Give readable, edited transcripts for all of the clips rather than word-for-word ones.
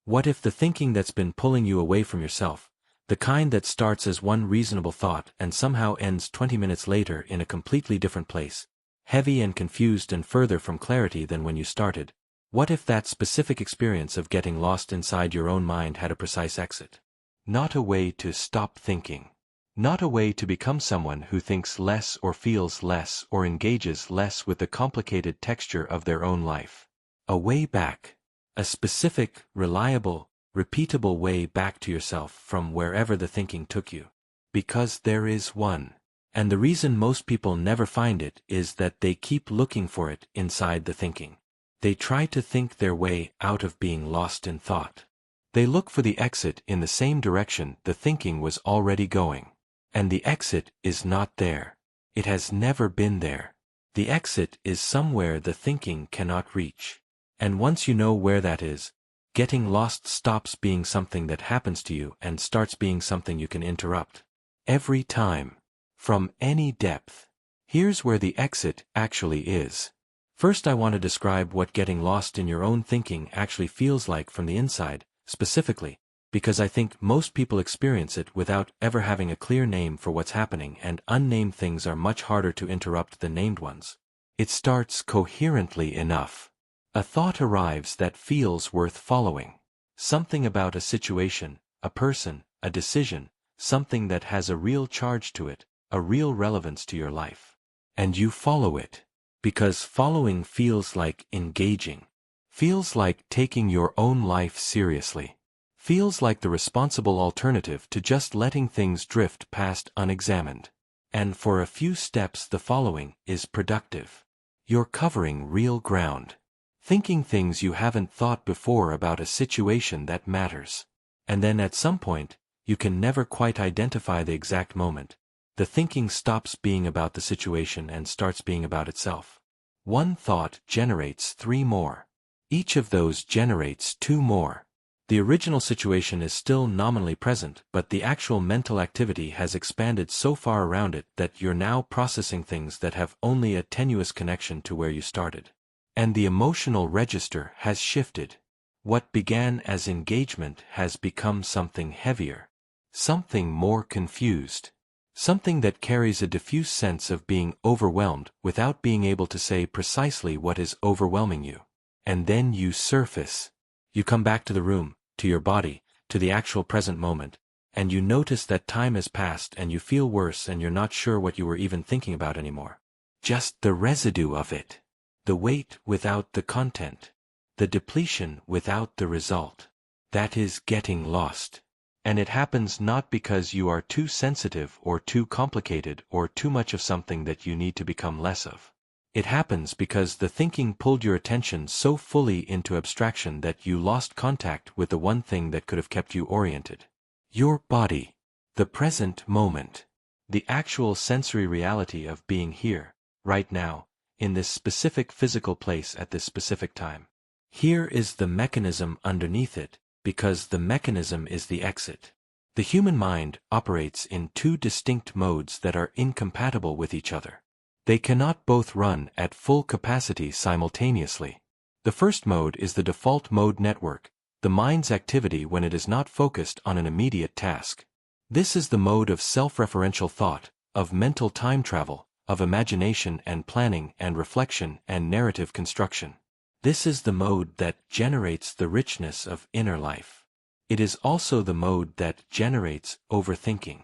What if the thinking that's been pulling you away from yourself, the kind that starts as one reasonable thought and somehow ends 20 minutes later in a completely different place, heavy and confused and further from clarity than when you started? What if that specific experience of getting lost inside your own mind had a precise exit? Not a way to stop thinking. Not a way to become someone who thinks less or feels less or engages less with the complicated texture of their own life. A way back. A specific, reliable, repeatable way back to yourself from wherever the thinking took you. Because there is one. And the reason most people never find it is that they keep looking for it inside the thinking. They try to think their way out of being lost in thought. They look for the exit in the same direction the thinking was already going. And the exit is not there. It has never been there. The exit is somewhere the thinking cannot reach. And once you know where that is, getting lost stops being something that happens to you and starts being something you can interrupt. Every time. From any depth. Here's where the exit actually is. First, I want to describe what getting lost in your own thinking actually feels like from the inside, specifically, because I think most people experience it without ever having a clear name for what's happening, and unnamed things are much harder to interrupt than named ones. It starts coherently enough. A thought arrives that feels worth following. Something about a situation, a person, a decision, something that has a real charge to it, a real relevance to your life. And you follow it. Because following feels like engaging. Feels like taking your own life seriously. Feels like the responsible alternative to just letting things drift past unexamined. And for a few steps the following is productive. You're covering real ground. Thinking things you haven't thought before about a situation that matters. And then at some point, you can never quite identify the exact moment. The thinking stops being about the situation and starts being about itself. One thought generates 3 more. Each of those generates 2 more. The original situation is still nominally present, but the actual mental activity has expanded so far around it that you're now processing things that have only a tenuous connection to where you started. And the emotional register has shifted. What began as engagement has become something heavier. Something more confused. Something that carries a diffuse sense of being overwhelmed without being able to say precisely what is overwhelming you. And then you surface. You come back to the room, to your body, to the actual present moment, and you notice that time has passed and you feel worse and you're not sure what you were even thinking about anymore. Just the residue of it. The weight without the content. The depletion without the result. That is getting lost. And it happens not because you are too sensitive or too complicated or too much of something that you need to become less of. It happens because the thinking pulled your attention so fully into abstraction that you lost contact with the one thing that could have kept you oriented. Your body. The present moment. The actual sensory reality of being here, right now, in this specific physical place at this specific time. Here is the mechanism underneath it, because the mechanism is the exit. The human mind operates in 2 distinct modes that are incompatible with each other. They cannot both run at full capacity simultaneously. The first mode is the default mode network, the mind's activity when it is not focused on an immediate task. This is the mode of self-referential thought, of mental time travel, of imagination and planning and reflection and narrative construction. This is the mode that generates the richness of inner life. It is also the mode that generates overthinking.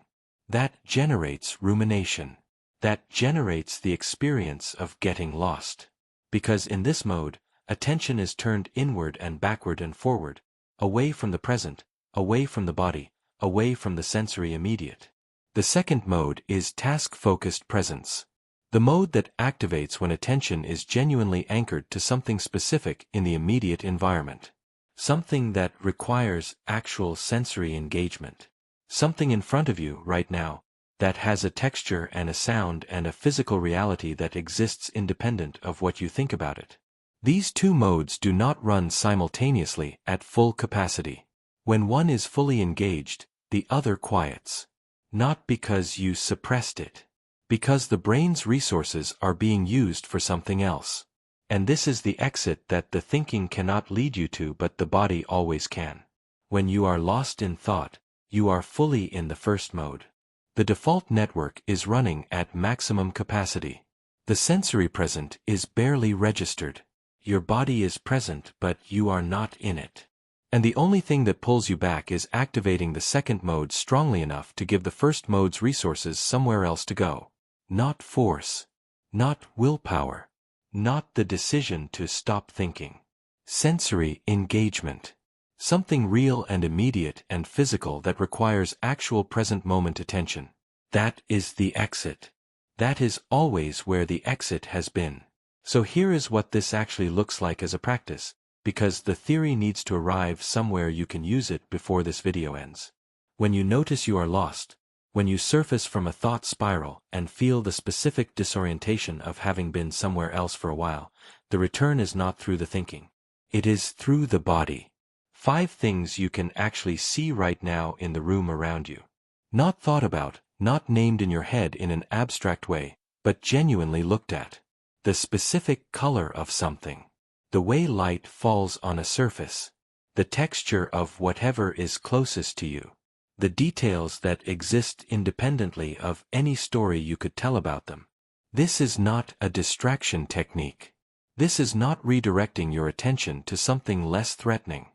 That generates rumination. That generates the experience of getting lost. Because in this mode, attention is turned inward and backward and forward, away from the present, away from the body, away from the sensory immediate. The second mode is task-focused presence. The mode that activates when attention is genuinely anchored to something specific in the immediate environment. Something that requires actual sensory engagement. Something in front of you right now that has a texture and a sound and a physical reality that exists independent of what you think about it. These 2 modes do not run simultaneously at full capacity. When one is fully engaged, the other quiets. Not because you suppressed it. Because the brain's resources are being used for something else. And this is the exit that the thinking cannot lead you to, but the body always can. When you are lost in thought, you are fully in the first mode. The default network is running at maximum capacity. The sensory present is barely registered. Your body is present, but you are not in it. And the only thing that pulls you back is activating the second mode strongly enough to give the first mode's resources somewhere else to go. Not force. Not willpower. Not the decision to stop thinking. Sensory engagement. Something real and immediate and physical that requires actual present moment attention. That is the exit. That is always where the exit has been. So here is what this actually looks like as a practice, because the theory needs to arrive somewhere you can use it before this video ends. When you notice you are lost, when you surface from a thought spiral and feel the specific disorientation of having been somewhere else for a while, the return is not through the thinking. It is through the body. 5 things you can actually see right now in the room around you. Not thought about, not named in your head in an abstract way, but genuinely looked at. The specific color of something. The way light falls on a surface. The texture of whatever is closest to you. The details that exist independently of any story you could tell about them. This is not a distraction technique. This is not redirecting your attention to something less threatening.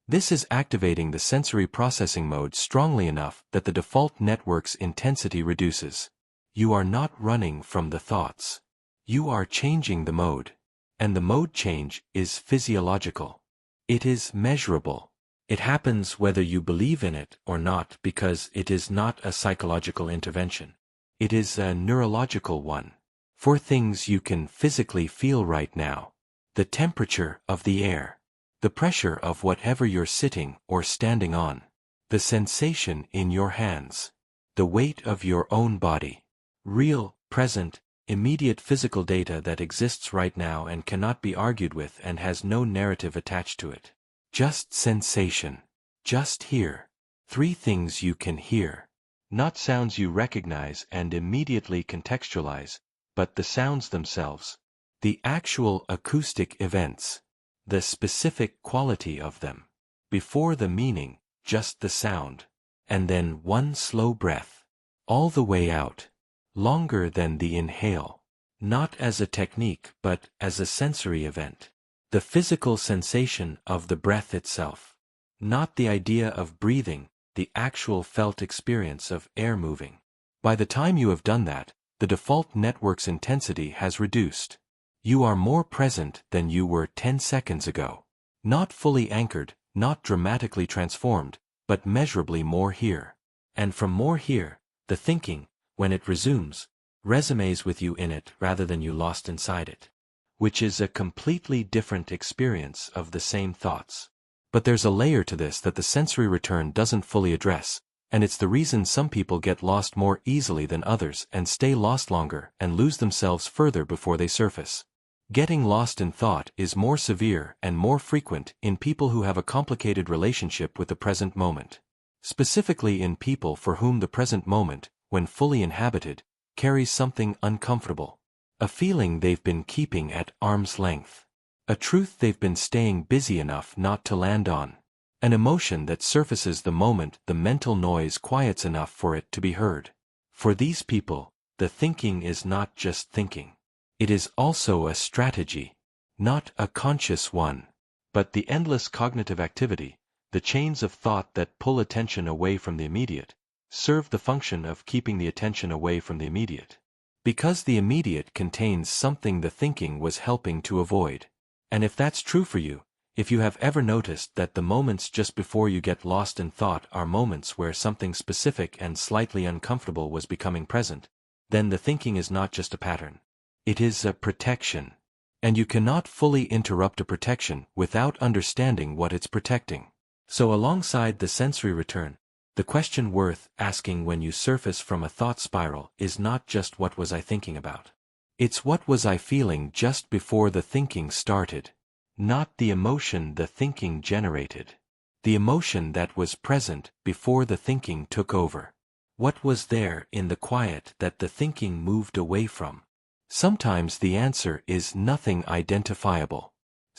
This is activating the sensory processing mode strongly enough that the default network's intensity reduces. You are not running from the thoughts. You are changing the mode. And the mode change is physiological. It is measurable. It happens whether you believe in it or not because it is not a psychological intervention. It is a neurological one. 4 things you can physically feel right now. The temperature of the air. The pressure of whatever you're sitting or standing on. The sensation in your hands. The weight of your own body. Real, present, immediate physical data that exists right now and cannot be argued with and has no narrative attached to it. Just sensation. Just hear. 3 things you can hear. Not sounds you recognize and immediately contextualize, but the sounds themselves. The actual acoustic events. The specific quality of them. Before the meaning, just the sound. And then 1 slow breath. All the way out. Longer than the inhale. Not as a technique but as a sensory event. The physical sensation of the breath itself. Not the idea of breathing, the actual felt experience of air moving. By the time you have done that, the default network's intensity has reduced. You are more present than you were 10 seconds ago. Not fully anchored, not dramatically transformed, but measurably more here. And from more here, the thinking, when it resumes, resonates with you in it rather than you lost inside it. Which is a completely different experience of the same thoughts. But there's a layer to this that the sensory return doesn't fully address, and it's the reason some people get lost more easily than others and stay lost longer and lose themselves further before they surface. Getting lost in thought is more severe and more frequent in people who have a complicated relationship with the present moment. Specifically in people for whom the present moment, when fully inhabited, carries something uncomfortable. A feeling they've been keeping at arm's length. A truth they've been staying busy enough not to land on. An emotion that surfaces the moment the mental noise quiets enough for it to be heard. For these people, the thinking is not just thinking. It is also a strategy. Not a conscious one. But the endless cognitive activity, the chains of thought that pull attention away from the immediate, serve the function of keeping the attention away from the immediate. Because the immediate contains something the thinking was helping to avoid. And if that's true for you, if you have ever noticed that the moments just before you get lost in thought are moments where something specific and slightly uncomfortable was becoming present, then the thinking is not just a pattern. It is a protection. And you cannot fully interrupt a protection without understanding what it's protecting. So alongside the sensory return, the question worth asking when you surface from a thought spiral is not just what was I thinking about. It's what was I feeling just before the thinking started. Not the emotion the thinking generated. The emotion that was present before the thinking took over. What was there in the quiet that the thinking moved away from? Sometimes the answer is nothing identifiable.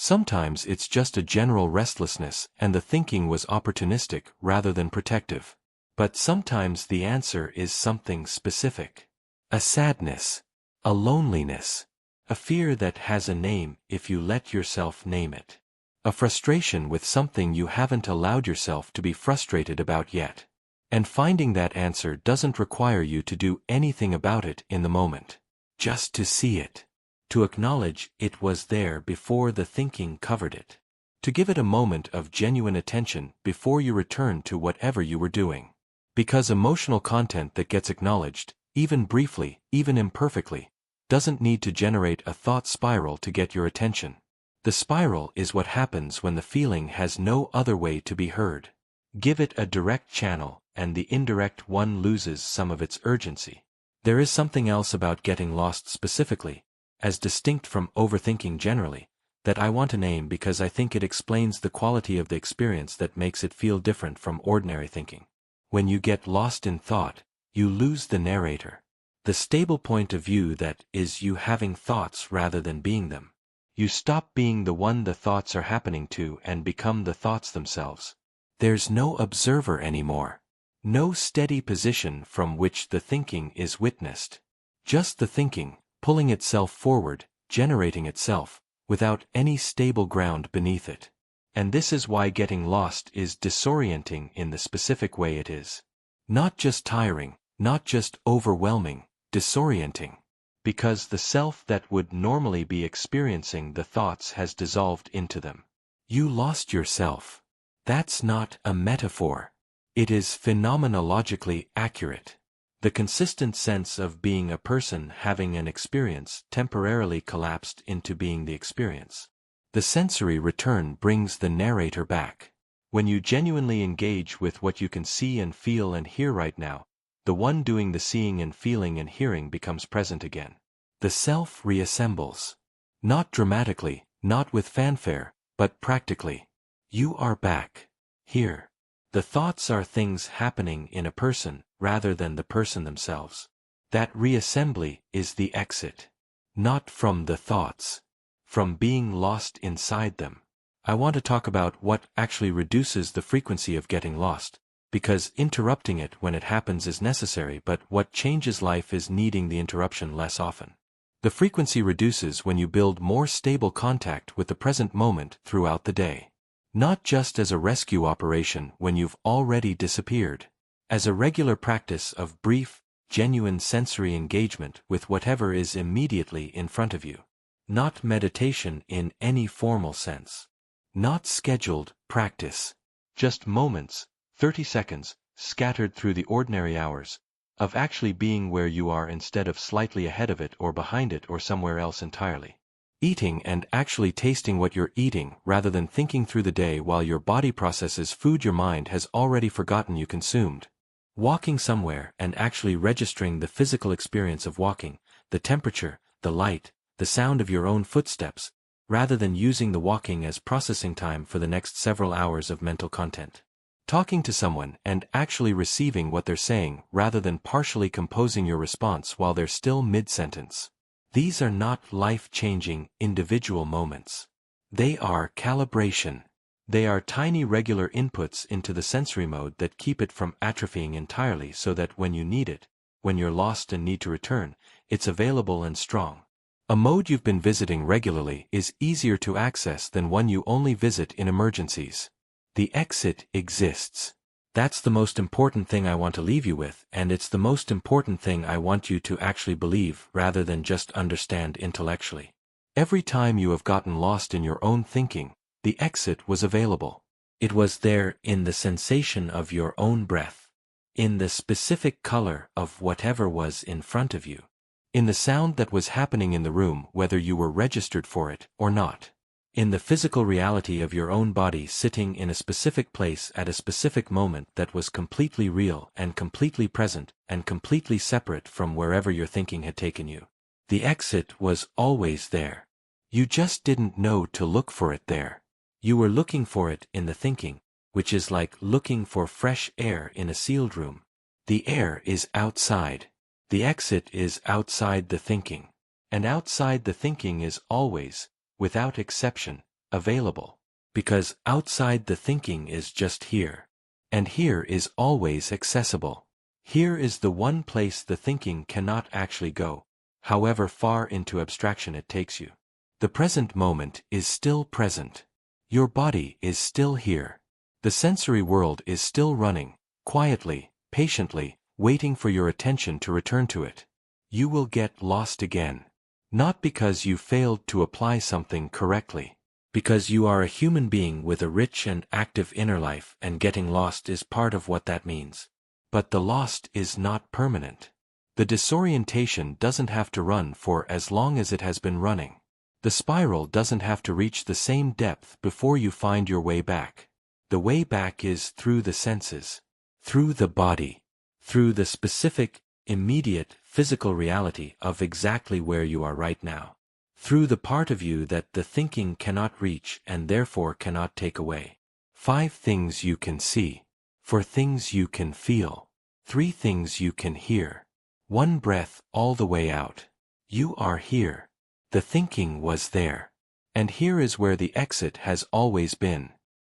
Sometimes it's just a general restlessness and the thinking was opportunistic rather than protective. But sometimes the answer is something specific. A sadness. A loneliness. A fear that has a name if you let yourself name it. A frustration with something you haven't allowed yourself to be frustrated about yet. And finding that answer doesn't require you to do anything about it in the moment. Just to see it. To acknowledge it was there before the thinking covered it. To give it a moment of genuine attention before you return to whatever you were doing. Because emotional content that gets acknowledged, even briefly, even imperfectly, doesn't need to generate a thought spiral to get your attention. The spiral is what happens when the feeling has no other way to be heard. Give it a direct channel, and the indirect one loses some of its urgency. There is something else about getting lost specifically, as distinct from overthinking generally, that I want to name because I think it explains the quality of the experience that makes it feel different from ordinary thinking. When you get lost in thought, you lose the narrator. The stable point of view that is you having thoughts rather than being them. You stop being the one the thoughts are happening to and become the thoughts themselves. There's no observer anymore. No steady position from which the thinking is witnessed. Just the thinking, pulling itself forward, generating itself, without any stable ground beneath it. And this is why getting lost is disorienting in the specific way it is. Not just tiring, not just overwhelming, disorienting. Because the self that would normally be experiencing the thoughts has dissolved into them. You lost yourself. That's not a metaphor. It is phenomenologically accurate. The consistent sense of being a person having an experience temporarily collapsed into being the experience. The sensory return brings the narrator back. When you genuinely engage with what you can see and feel and hear right now, the one doing the seeing and feeling and hearing becomes present again. The self reassembles. Not dramatically, not with fanfare, but practically. You are back. Here. The thoughts are things happening in a person, rather than the person themselves. That reassembly is the exit. Not from the thoughts. From being lost inside them. I want to talk about what actually reduces the frequency of getting lost, because interrupting it when it happens is necessary, but what changes life is needing the interruption less often. The frequency reduces when you build more stable contact with the present moment throughout the day. Not just as a rescue operation when you've already disappeared. As a regular practice of brief, genuine sensory engagement with whatever is immediately in front of you. Not meditation in any formal sense. Not scheduled practice. Just moments, 30 seconds, scattered through the ordinary hours, of actually being where you are instead of slightly ahead of it or behind it or somewhere else entirely. Eating and actually tasting what you're eating rather than thinking through the day while your body processes food your mind has already forgotten you consumed. Walking somewhere and actually registering the physical experience of walking, the temperature, the light, the sound of your own footsteps, rather than using the walking as processing time for the next several hours of mental content. Talking to someone and actually receiving what they're saying rather than partially composing your response while they're still mid-sentence. These are not life-changing, individual moments. They are calibration. They are tiny regular inputs into the sensory mode that keep it from atrophying entirely so that when you need it, when you're lost and need to return, it's available and strong. A mode you've been visiting regularly is easier to access than one you only visit in emergencies. The exit exists. That's the most important thing I want to leave you with, and it's the most important thing I want you to actually believe rather than just understand intellectually. Every time you have gotten lost in your own thinking, the exit was available. It was there in the sensation of your own breath, in the specific color of whatever was in front of you, in the sound that was happening in the room whether you were registered for it or not. In the physical reality of your own body sitting in a specific place at a specific moment that was completely real and completely present and completely separate from wherever your thinking had taken you. The exit was always there. You just didn't know to look for it there. You were looking for it in the thinking, which is like looking for fresh air in a sealed room. The air is outside. The exit is outside the thinking. And outside the thinking is always, without exception, available. Because outside the thinking is just here. And here is always accessible. Here is the one place the thinking cannot actually go, however far into abstraction it takes you. The present moment is still present. Your body is still here. The sensory world is still running, quietly, patiently, waiting for your attention to return to it. You will get lost again. Not because you failed to apply something correctly. Because you are a human being with a rich and active inner life, and getting lost is part of what that means. But the lost is not permanent. The disorientation doesn't have to run for as long as it has been running. The spiral doesn't have to reach the same depth before you find your way back. The way back is through the senses, through the body, through the specific, immediate, physical reality of exactly where you are right now. Through the part of you that the thinking cannot reach and therefore cannot take away. 5 things you can see. 4 things you can feel. 3 things you can hear. 1 breath all the way out. You are here. The thinking was there. And here is where the exit has always been.